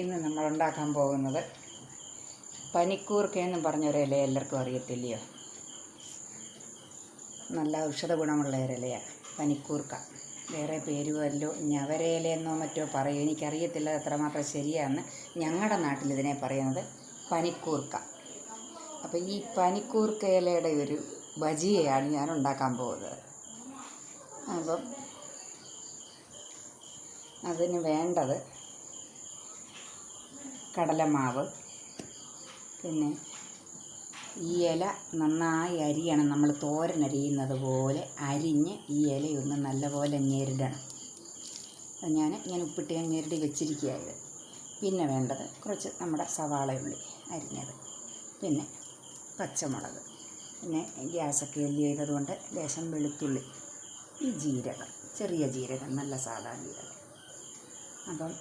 ഇന്ന് നമ്മൾ ഉണ്ടാക്കാൻ പോകുന്നത് പനിക്കൂർക്ക എന്ന് പറഞ്ഞൊരു ഇല എല്ലാവർക്കും അറിയത്തില്ലയോ? നല്ല ഔഷധ ഗുണമുള്ള ഒരിലയാണ് പനിക്കൂർക്ക. വേറെ പേര് വല്ലോ ഞവരയിലെന്നോ മറ്റോ പറയും, എനിക്കറിയത്തില്ല എത്രമാത്രം ശരിയാണെന്ന്. ഞങ്ങളുടെ നാട്ടിൽ ഇതിനെ പറയുന്നത് പനിക്കൂർക്ക. അപ്പോൾ ഈ പനിക്കൂർക്ക ഇലയുടെ ഒരു ബജിയയാണ് ഞാൻ ഉണ്ടാക്കാൻ പോകുന്നത്. അപ്പം അതിന് വേണ്ടത് കടലമാവ്, പിന്നെ ഈ ഇല നന്നായി അരിയണം. നമ്മൾ തോരനരിയുന്നത് പോലെ അരിഞ്ഞ് ഈ ഇലയൊന്ന് നല്ലപോലെ ഞെരടണം. അത് ഞാൻ ഉപ്പിട്ട് ഞെരടി വെച്ചിരിക്കുകയായത്. പിന്നെ വേണ്ടത് കുറച്ച് നമ്മുടെ സവാള ഉള്ളി അരിഞ്ഞത്, പിന്നെ പച്ചമുളക്, പിന്നെ ഗ്യാസൊക്കെ എല്ല് ചെയ്തതുകൊണ്ട് ലേശം വെളുത്തുള്ളി, ഈ ജീരകം, ചെറിയ ജീരകം, നല്ല സാധാ ജീരകം. അപ്പം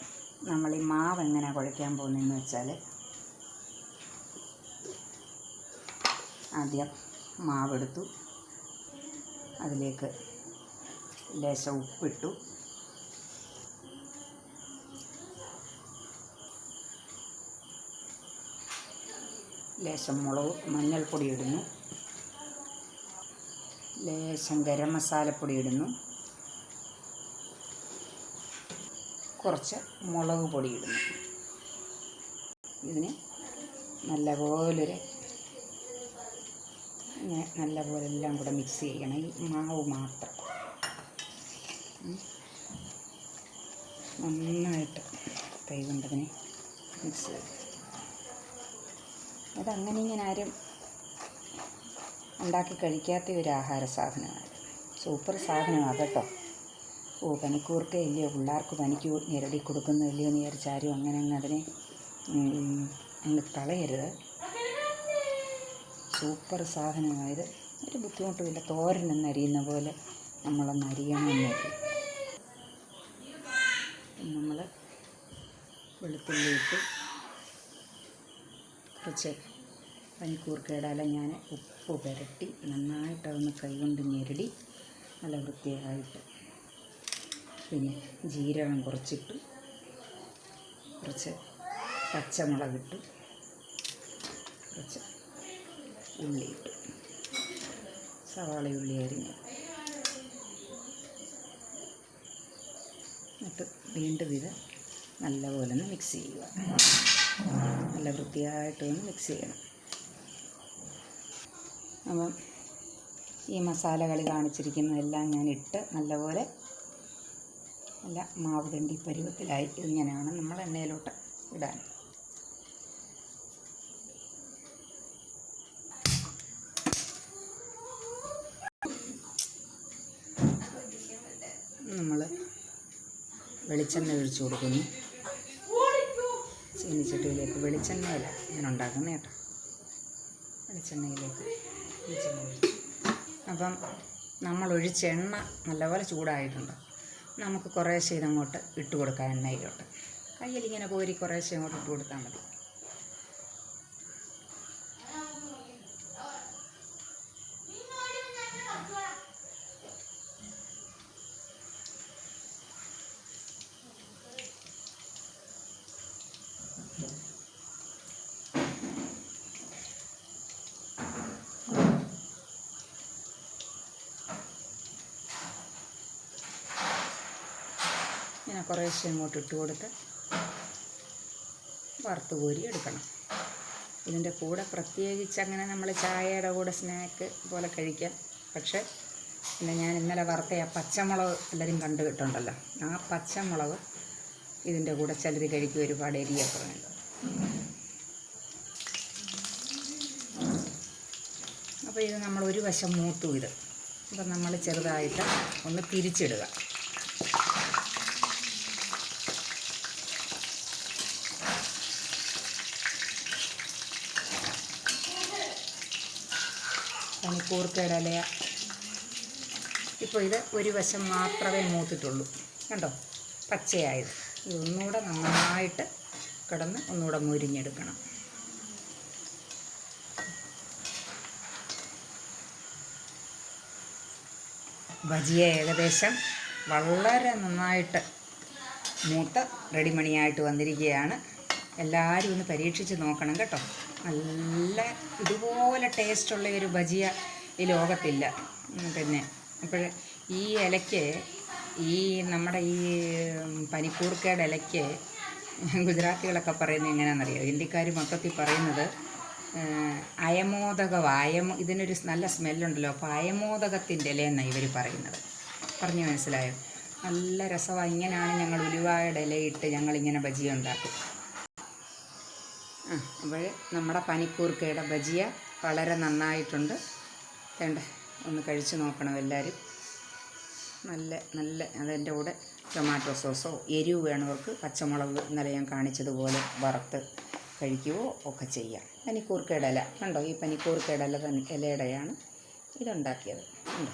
നമ്മൾ ഈ മാവ് എങ്ങനെ കുഴയ്ക്കാൻ പോകുന്നതെന്ന് വെച്ചാൽ, ആദ്യം മാവെടുത്തു, അതിലേക്ക് ലേശം ഉപ്പിട്ടു, ലേശം മഞ്ഞൾപ്പൊടി ഇടുന്നു, ലേശം ഗരം മസാലപ്പൊടി ഇടുന്നു, കുറച്ച് മുളക് പൊടി ഇടുന്നു. ഇതിന് നല്ലപോലെ ഇങ്ങനെ നല്ലപോലെ എല്ലാം കൂടെ മിക്സ് ചെയ്യണം. ഈ മാവ് മാത്രം നന്നായിട്ട് കൈ കൊണ്ടതിനെ മിക്സ് ചെയ്യും. അതങ്ങനെ ഇങ്ങനെ ആരും ഉണ്ടാക്കി കഴിക്കാത്ത ഒരു ആഹാര സാധനമാണ്. സൂപ്പർ സാധനമാണ് കേട്ടോ. പനിക്കൂർക്ക ഇല്ലയോ, പിള്ളേർക്ക് പനിക്ക് ഞെരടി കൊടുക്കുന്നില്ലയോ എന്ന് വിചാരിച്ചാരും അങ്ങനെ അതിനെ അങ്ങ് കളയരുത്. സൂപ്പർ സാധനമായത്. ഒരു ബുദ്ധിമുട്ടുമില്ല. തോരനൊന്ന് അരിയുന്ന പോലെ നമ്മളൊന്ന് അരിയണമെന്നില്ല. നമ്മൾ വെളുത്തുള്ളി ഇട്ട് കുറച്ച് പനിക്കൂർക്കയുടെ ഇല ഞാൻ ഉപ്പ് പുരട്ടി നന്നായിട്ടതൊന്ന് കൈകൊണ്ട് ഞെരടി നല്ല വൃത്തിയായിട്ട്, പിന്നെ ജീരകം കുറച്ചിട്ടു, കുറച്ച് പച്ചമുളകിട്ടു, കുറച്ച് ഉള്ളിയിട്ടു, സവാള ഉള്ളി അരിഞ്ഞ്, എന്നിട്ട് വീണ്ടും ഇത് നല്ലപോലെ ഒന്ന് മിക്സ് ചെയ്യുക. നല്ല വൃത്തിയായിട്ട് ഒന്ന് മിക്സ് ചെയ്യണം. അപ്പം ഈ മസാലകൾ കാണിച്ചിരിക്കുന്നതെല്ലാം ഞാനിട്ട് നല്ലപോലെ നല്ല മാവ് തണ്ടി പരുവത്തിലായി ഇങ്ങനെയാണ് നമ്മൾ എണ്ണയിലോട്ട് ഇടാൻ. നമ്മൾ വെളിച്ചെണ്ണ ഒഴിച്ചു കൊടുക്കുന്നു. ചീനിച്ചട്ടിയിലേക്ക് വെളിച്ചെണ്ണയില ഞാൻ ഉണ്ടാക്കുന്നത് കേട്ടോ. വെളിച്ചെണ്ണയിലേക്ക് വെളിച്ചെണ്ണ ഒഴിച്ചു. അപ്പം നമ്മൾ ഒഴിച്ച എണ്ണ നല്ലപോലെ ചൂടായിട്ടുണ്ട്. നമുക്ക് കുറേശ്ശെ ഇതങ്ങോട്ട് ഇട്ട് കൊടുക്കാം. എണ്ണയിലോട്ട് കയ്യിലിങ്ങനെ കോരി കുറേശ്ശെ അങ്ങോട്ട് ഇട്ട് കൊടുത്താൽ മതി. ഇങ്ങനെ കുറേശ്ശെ അങ്ങോട്ട് ഇട്ട് കൊടുത്ത് വറുത്ത് കോരി എടുക്കണം. ഇതിൻ്റെ കൂടെ പ്രത്യേകിച്ച് അങ്ങനെ നമ്മൾ ചായയുടെ കൂടെ സ്നാക്ക് പോലെ കഴിക്കാം. പക്ഷേ പിന്നെ ഞാൻ ഇന്നലെ വറുത്ത ആ പച്ചമുളക് എല്ലാവരും കണ്ടു കിട്ടുണ്ടല്ലോ, ആ പച്ചമുളക് ഇതിൻ്റെ കൂടെ ചിലർ കഴിക്കും, ഒരുപാട് എരിയൊക്കെ വേണ്ട. അപ്പോൾ ഇത് നമ്മൾ ഒരു വശം മൂത്തു ഇത്. അപ്പം നമ്മൾ ചെറുതായിട്ട് ഒന്ന് തിരിച്ചിടുക. പനിക്കൂർക്കയുടെ ഇല ഇപ്പോൾ ഇത് ഒരു വശം മാത്രമേ മൂത്തിട്ടുള്ളൂ, കണ്ടോ, പച്ചയായത്. ഇതൊന്നുകൂടെ നന്നായിട്ട് കിടന്ന് ഒന്നുകൂടെ മൊരിഞ്ഞെടുക്കണം. ബജിയ ഏകദേശം വളരെ നന്നായിട്ട് മൂത്ത് റെഡിമണിയായിട്ട് വന്നിരിക്കുകയാണ്. എല്ലാവരും ഒന്ന് പരീക്ഷിച്ച് നോക്കണം കേട്ടോ. നല്ല ഇതുപോലെ ടേസ്റ്റുള്ള ഒരു ബജിയ ഈ ലോകത്തില്ല. പിന്നെ അപ്പോൾ ഈ ഇലയ്ക്ക് ഈ നമ്മുടെ ഈ പനിക്കൂർക്കയുടെ ഇലയ്ക്ക് ഗുജറാത്തികളൊക്കെ പറയുന്നത് എങ്ങനെയാണെന്നറിയാം, ഹിന്ദിക്കാർ മൊത്തത്തിൽ പറയുന്നത് ഇതിനൊരു നല്ല സ്മെല്ലുണ്ടല്ലോ, അപ്പോൾ അയമോദകത്തിൻ്റെ ഇലയെന്നാണ് ഇവർ പറയുന്നത്. പറഞ്ഞു മനസ്സിലായോ? നല്ല രസമാണ്. ഇങ്ങനെയാണ് ഞങ്ങൾ ഉലുവായുടെ ഇലയിട്ട് ഞങ്ങളിങ്ങനെ ബജിയ ഉണ്ടാക്കും. അപ്പോൾ നമ്മുടെ പനിക്കൂർക്കയുടെ ബജിയ വളരെ നന്നായിട്ടുണ്ട്. വേണ്ട ഒന്ന് കഴിച്ച് നോക്കണം എല്ലാവരും. നല്ല അതിൻ്റെ കൂടെ ടൊമാറ്റോ സോസോ എരിവ് വേണവർക്ക് പച്ചമുളക് ഇന്നലെ ഞാൻ കാണിച്ചതുപോലെ വറുത്ത് കഴിക്കുകയോ ഒക്കെ ചെയ്യാം. പനിക്കൂർക്കയുടെ ഇല കണ്ടോ, ഈ പനിക്കൂർക്കയുടെ ഇലയുടെയാണ് ഇതുണ്ടാക്കിയത്. കണ്ടോ?